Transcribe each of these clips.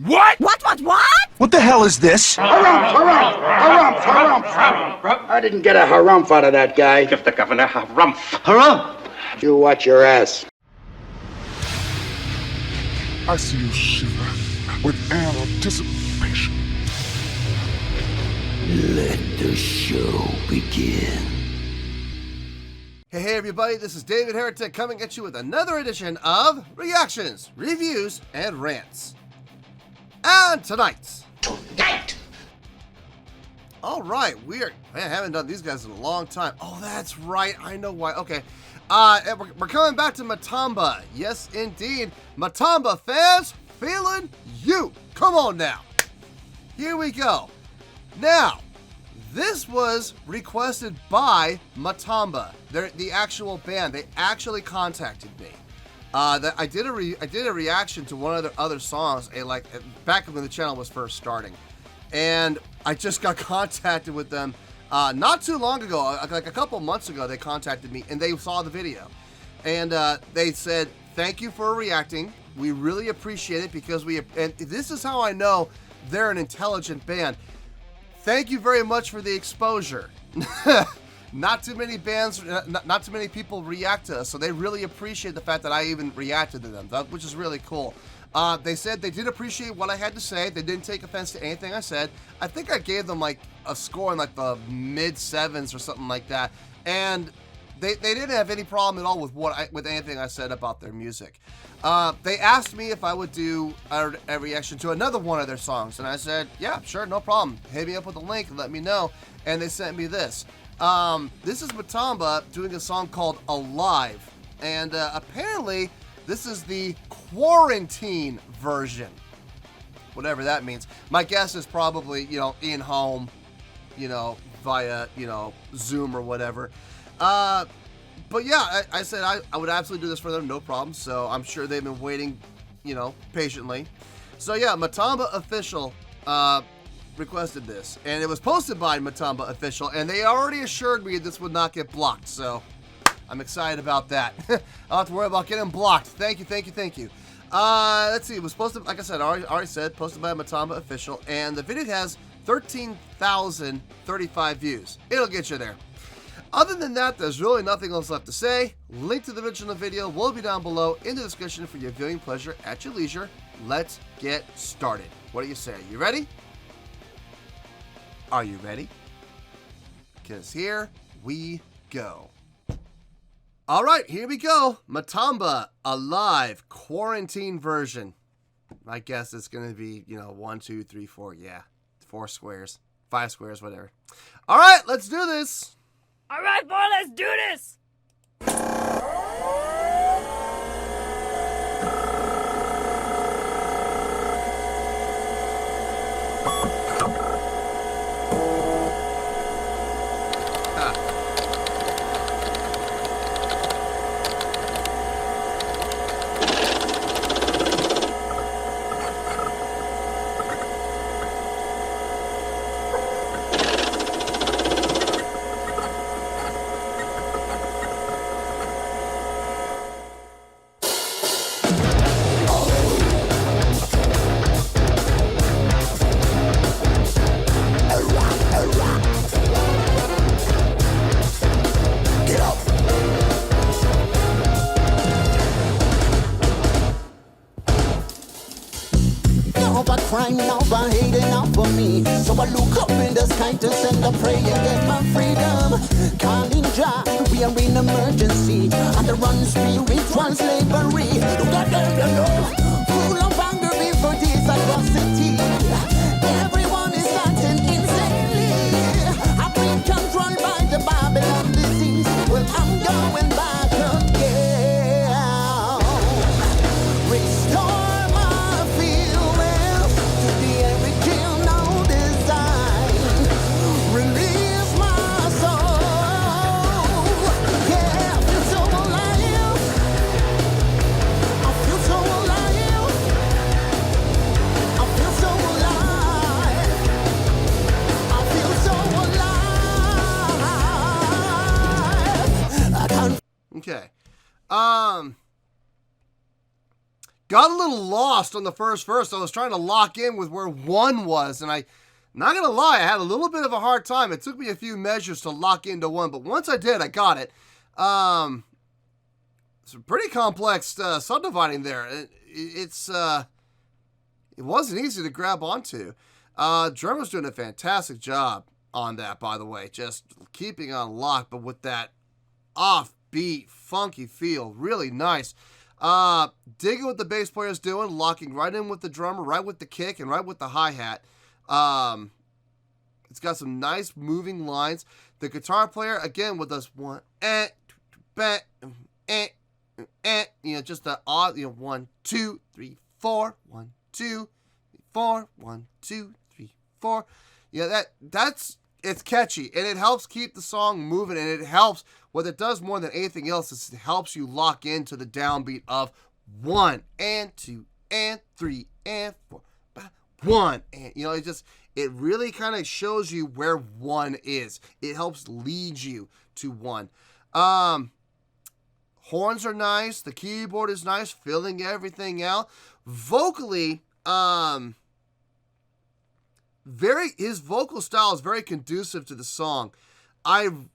What? What? What the hell is this? Harumph! I didn't get a harumph out of that guy. Give the governor harumph. Harumph! You watch your ass. I see you shiver with anticipation. Let the show begin. Hey everybody, this is David Heretic coming at you with another edition of Reactions, Reviews, and Rants. And tonight. Alright, man, I haven't done these guys in a long time. Oh, that's right, I know why. Okay, we're coming back to Matamba. Yes, indeed. Matamba Fans Feeling You. Come on now. Here we go. Now, this was requested by Matamba. They're the actual band. They actually contacted me. I did a reaction to one of their other songs, back when the channel was first starting, and I just got contacted with them not too long ago, like a couple months ago. They contacted me and they saw the video, and they said, "Thank you for reacting. We really appreciate it because and this is how I know they're an intelligent band. Thank you very much for the exposure." Not too many bands, not too many people react to us, so they really appreciate the fact that I even reacted to them, which is really cool. They said they did appreciate what I had to say. They didn't take offense to anything I said. I think I gave them like a score in like the mid-7s or something like that, and they didn't have any problem at all with anything I said about their music. They asked me if I would do a reaction to another one of their songs, and I said, yeah, sure, no problem. Hit me up with a link and let me know. And they sent me this. This is Matamba doing a song called Alive, and apparently this is the quarantine version, whatever that means. My guess is probably, in home, via, Zoom or whatever. But yeah, I said I would absolutely do this for them, no problem. So I'm sure they've been waiting, patiently. So yeah, Matamba Official requested this, and it was posted by Matamba Official, and they already assured me this would not get blocked, so I'm excited about that. I don't have to worry about getting blocked. Thank you. Let's see, it was posted, like I said, I already said, posted by Matamba Official, and the video has 13,035 views. It'll get you there. Other than that, there's really nothing else left to say. Link to the original video will be down below in the description for your viewing pleasure at your leisure. Let's get started. What do you say? You ready? Are you ready? Because here we go. All right, here we go. Matamba Alive quarantine version. I guess it's going to be, 1, 2, 3, 4. Yeah, 4 squares, 5 squares, whatever. All right, let's do this. All right, boy, let's do this. Crying out for hating out for me. So I look up in the sky to send a prayer, get my freedom. Calling Jah, we are in emergency. On the run, spiritual slavery. Look at them, full of anger before this atrocity. Everyone is acting insanely. I've been controlled by the Babylon disease. Well, I'm going back again. Restore so alive. I feel so alive. got a little lost on the first verse. I was trying to lock in with where 1 was, and not gonna lie, I had a little bit of a hard time. It took me a few measures to lock into 1, but once I did, I got it. It's a pretty complex subdividing there. It wasn't easy to grab onto. Drummer's doing a fantastic job on that, by the way, just keeping on lock, but with that offbeat, funky feel, really nice. Digging what the bass player's doing, locking right in with the drummer, right with the kick, and right with the hi-hat. It's got some nice moving lines. The guitar player, again, with us one, just the odd, 1, 2, 3, 4, 1, 2, 3, 4, 1, 2, 3, 4. It's catchy, and it helps keep the song moving, and it helps, what it does more than anything else is it helps you lock into the downbeat of 1 and 2 and 3 and 4, 1, and it really kind of shows you where 1 is. It helps lead you to 1. Horns are nice, the keyboard is nice, filling everything out. Vocally, his vocal style is very conducive to the song. I'm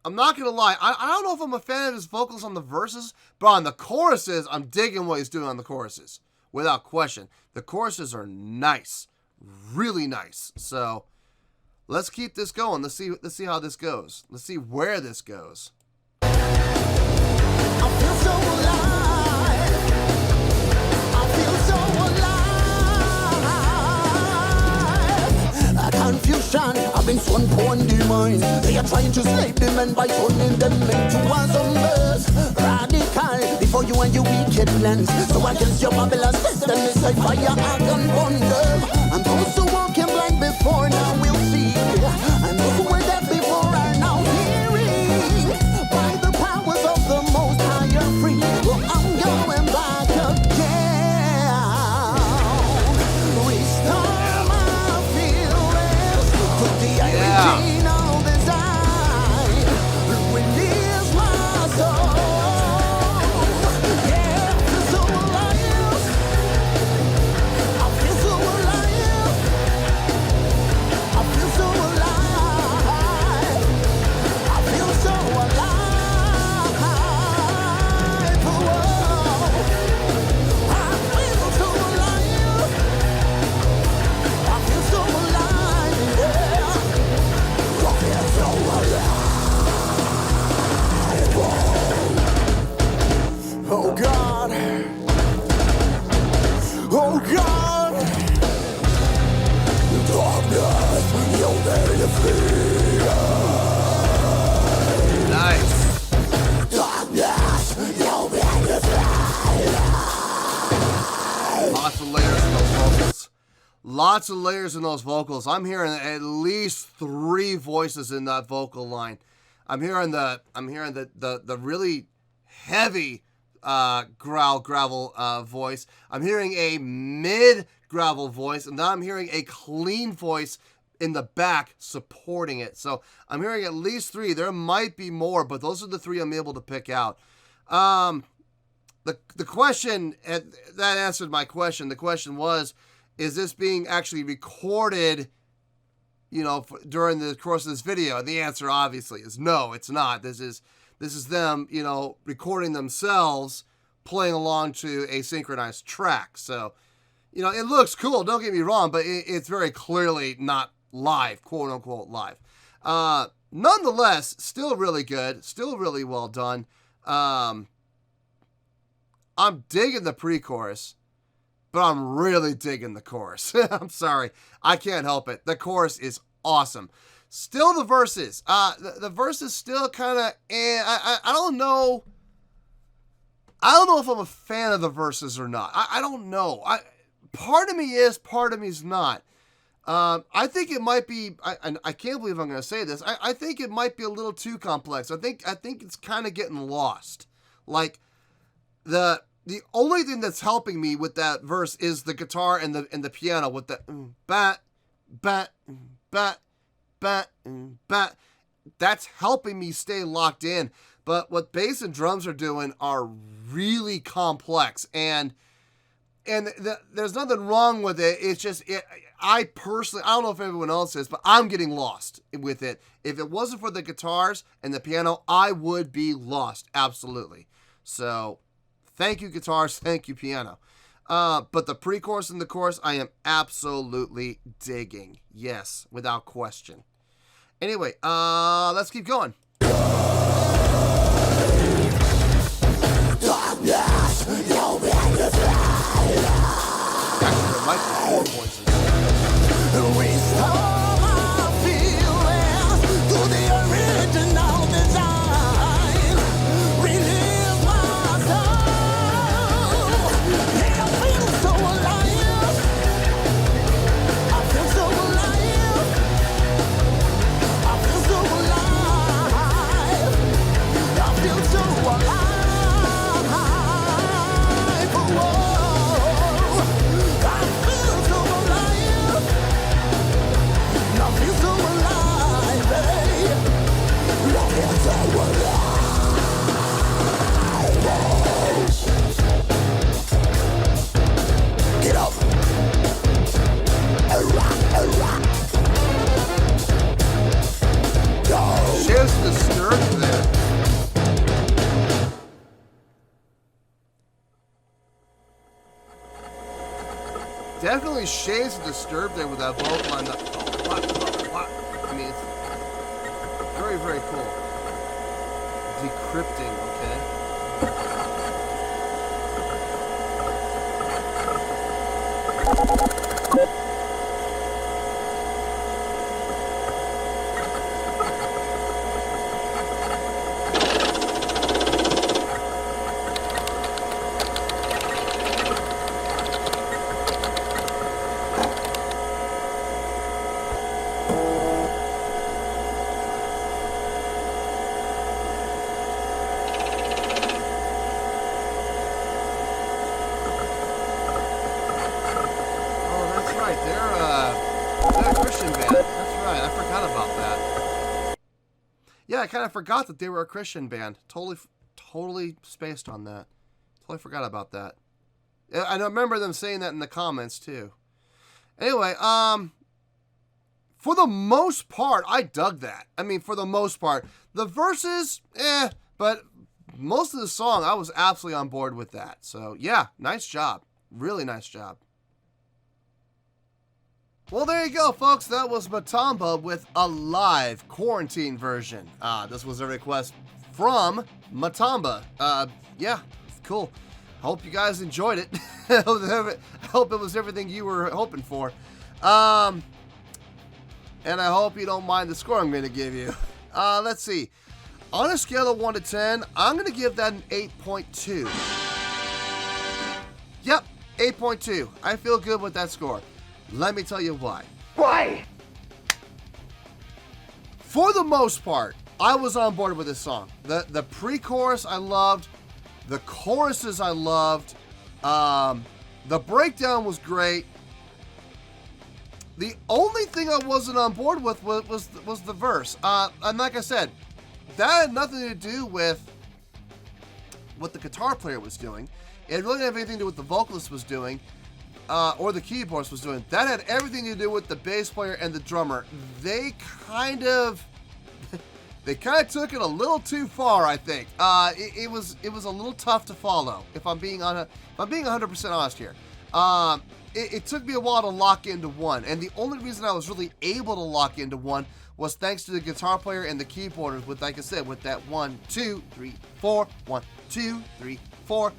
not gonna lie, I don't know if I'm a fan of his vocals on the verses, but on the choruses, I'm digging what he's doing on the choruses, without question. The choruses are nice, really nice. So let's keep this going. Let's see how this goes. Let's see where this goes. I feel so alive. I feel so alive. Confusion, I've been sworn upon the mind. They are trying to slave the men by turning them into zombies. Radical, before you and your wicked plans. So against your Babylon system, it's like fire, I can burn them. And those who walking blind before now will see. And those who were dead before are now hearing. By the powers of the Most High, you're free. Well, I'm going back again. Restore my feelings to the original design. Release my soul. Yeah, I feel so alive. I feel so alive. I feel so alive. I feel so alive. Whoa. I feel so alive. I feel so alive. Yeah. I feel so alive. Whoa. Oh God. Oh God. Darkness, you made it feel. Nice. Darkness, you made it feel. Lots of layers in those vocals. Lots of layers in those vocals. I'm hearing at least 3 voices in that vocal line. I'm hearing the really heavy gravel voice. I'm hearing a mid gravel voice, and now I'm hearing a clean voice in the back supporting it. So I'm hearing at least 3. There might be more, but those are the 3 I'm able to pick out. The question, that answered my question. The question was, is this being actually recorded, during the course of this video? And the answer obviously is no, it's not. This is them, recording themselves playing along to a synchronized track. So, it looks cool, don't get me wrong, but it's very clearly not live, quote unquote live. Nonetheless, still really good, still really well done. I'm digging the pre-chorus, but I'm really digging the chorus. I'm sorry, I can't help it. The chorus is awesome. Still the verses. The verses still kind of, I don't know. I don't know if I'm a fan of the verses or not. I don't know. Part of me is, part of me's not. I think it might be, I can't believe I'm going to say this. I think it might be a little too complex. I think it's kind of getting lost. Like, the only thing that's helping me with that verse is the guitar and the piano with the bat, bat, bat, bat, bat. That's helping me stay locked in. But what bass and drums are doing are really complex. And And there's nothing wrong with it. It's just, I personally, I don't know if everyone else is, but I'm getting lost with it. If it wasn't for the guitars and the piano, I would be lost. Absolutely. So, thank you, guitars. Thank you, piano. But the pre-chorus and the chorus, I am absolutely digging. Yes, without question. Anyway, let's keep going. Actually, there might be 4 voices. Restore my feelings to the original design. Relive my soul. Yeah, I feel so alive. I feel so alive. I feel so alive. I feel so alive. Get up. Shares disturbed there. Definitely shades of disturbed there with that vocal line. I mean, it's very, very cool. Decrypting, okay? I kind of forgot that they were a Christian band. Totally spaced on that. Totally forgot about that. I remember them saying that in the comments too. Anyway, for the most part, I dug that. I mean, for the most part. The verses, but most of the song, I was absolutely on board with that. So, yeah, nice job. Really nice job. Well, there you go, folks. That was Matamba with a live quarantine version. This was a request from Matamba. Yeah, cool. Hope you guys enjoyed it. I hope it was everything you were hoping for. And I hope you don't mind the score I'm going to give you. Let's see. On a scale of 1 to 10, I'm going to give that an 8.2. Yep, 8.2. I feel good with that score. Let me tell you why. Why? For the most part, I was on board with this song. The pre-chorus I loved. The choruses I loved. The breakdown was great. The only thing I wasn't on board with was the verse. And like I said, that had nothing to do with what the guitar player was doing. It really didn't have anything to do with what the vocalist was doing. Or the keyboardist was doing. That had everything to do with the bass player and the drummer. They kind of took it a little too far, I think. It was a little tough to follow, if I'm being 100% honest here. It took me a while to lock into one, and the only reason I was really able to lock into one was thanks to the guitar player and the keyboarders with, like I said, with that 1, 2, 3, 4, 1, 2, 3, 4.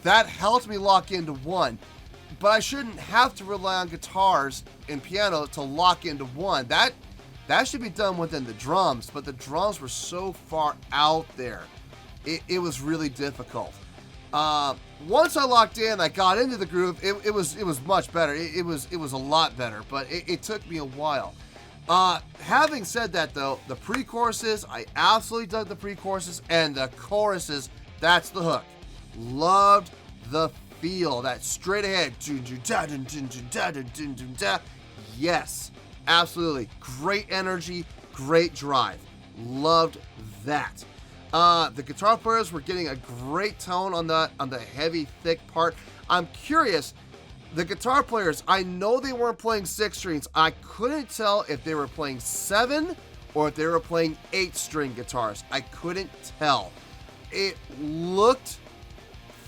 That helped me lock into one. But I shouldn't have to rely on guitars and piano to lock into one. That should be done within the drums, but the drums were so far out there. It was really difficult. Once I locked in, I got into the groove. It was much better. It was a lot better, but it took me a while. Having said that, though, the pre-choruses, I absolutely dug the pre-choruses, and the choruses, that's the hook. Loved the feel, that straight ahead. Yes, absolutely. Great energy, great drive. Loved that. The guitar players were getting a great tone on the heavy, thick part. I'm curious, the guitar players, I know they weren't playing 6 strings. I couldn't tell if they were playing 7 or if they were playing 8-string guitars. I couldn't tell. It looked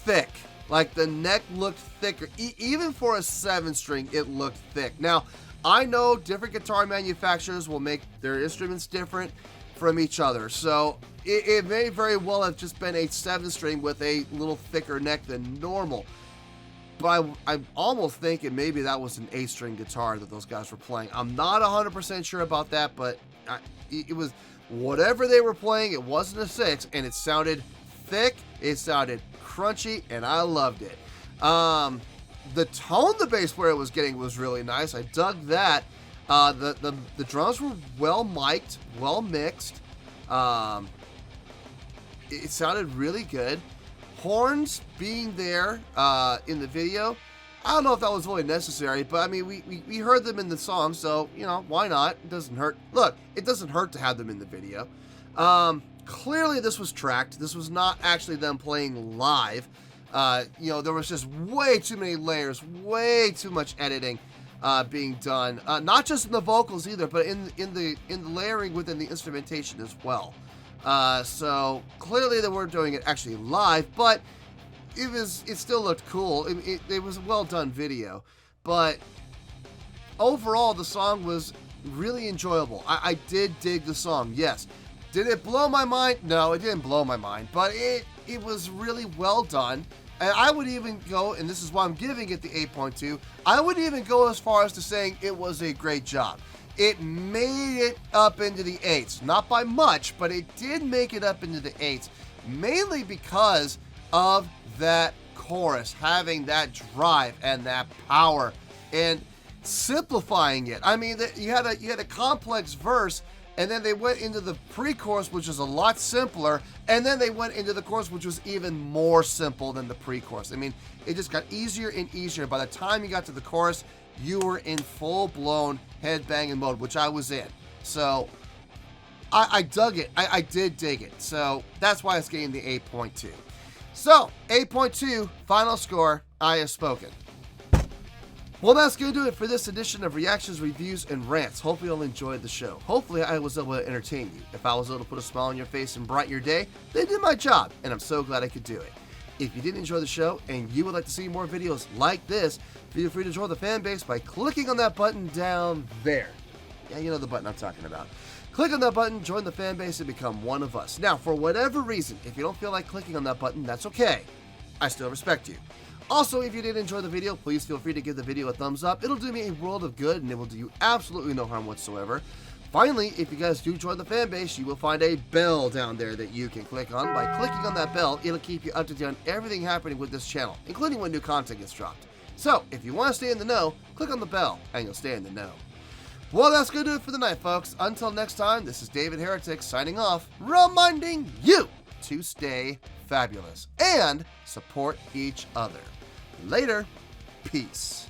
thick. Like the neck looked thicker. Even for a 7-string, it looked thick. Now, I know different guitar manufacturers will make their instruments different from each other. So it may very well have just been a 7-string with a little thicker neck than normal. But I'm almost thinking maybe that was an 8-string guitar that those guys were playing. I'm not 100% sure about that, but it was whatever they were playing. It wasn't a 6, and it sounded thick. It sounded crunchy, and I loved it. The tone the bass player was getting was really nice. I dug that. The drums were well mic'd, well mixed. It sounded really good. Horns being there in the video, I don't know if that was really necessary, but I mean, we heard them in the song, so, you know, why not? It doesn't hurt. Look, it doesn't hurt to have them in the video. Clearly this was tracked. This was not actually them playing live. You know, there was just way too many layers, way too much editing being done. Not just in the vocals either, but in the layering within the instrumentation as well. So clearly they weren't doing it actually live, but it still looked cool. It was a well done video, but overall the song was really enjoyable. I did dig the song, yes. Did it blow my mind? No, it didn't blow my mind, but it was really well done. And I would even go, and this is why I'm giving it the 8.2, I would even go as far as to saying it was a great job. It made it up into the 8s. Not by much, but it did make it up into the 8s. Mainly because of that chorus, having that drive and that power, and simplifying it. I mean, you had a complex verse, and then they went into the pre-chorus, which is a lot simpler, and then they went into the chorus, which was even more simple than the pre-chorus. I mean, it just got easier and easier. By the time you got to the chorus, you were in full-blown headbanging mode, which I was in. So I dug it. I did dig it. So that's why it's getting the 8.2. So 8.2, final score, I have spoken. Well, that's going to do it for this edition of Reactions, Reviews, and Rants. Hopefully you'll enjoy the show. Hopefully I was able to entertain you. If I was able to put a smile on your face and brighten your day, then I did my job, and I'm so glad I could do it. If you did enjoy the show and you would like to see more videos like this, feel free to join the fan base by clicking on that button down there. Yeah, you know the button I'm talking about. Click on that button, join the fan base, and become one of us. Now, for whatever reason, if you don't feel like clicking on that button, that's okay. I still respect you. Also, if you did enjoy the video, please feel free to give the video a thumbs up. It'll do me a world of good, and it will do you absolutely no harm whatsoever. Finally, if you guys do join the fan base, you will find a bell down there that you can click on. By clicking on that bell, it'll keep you up to date on everything happening with this channel, including when new content gets dropped. So, if you want to stay in the know, click on the bell, and you'll stay in the know. Well, that's going to do it for the night, folks. Until next time, this is David Heretic signing off, reminding you to stay fabulous and support each other. Later. Peace.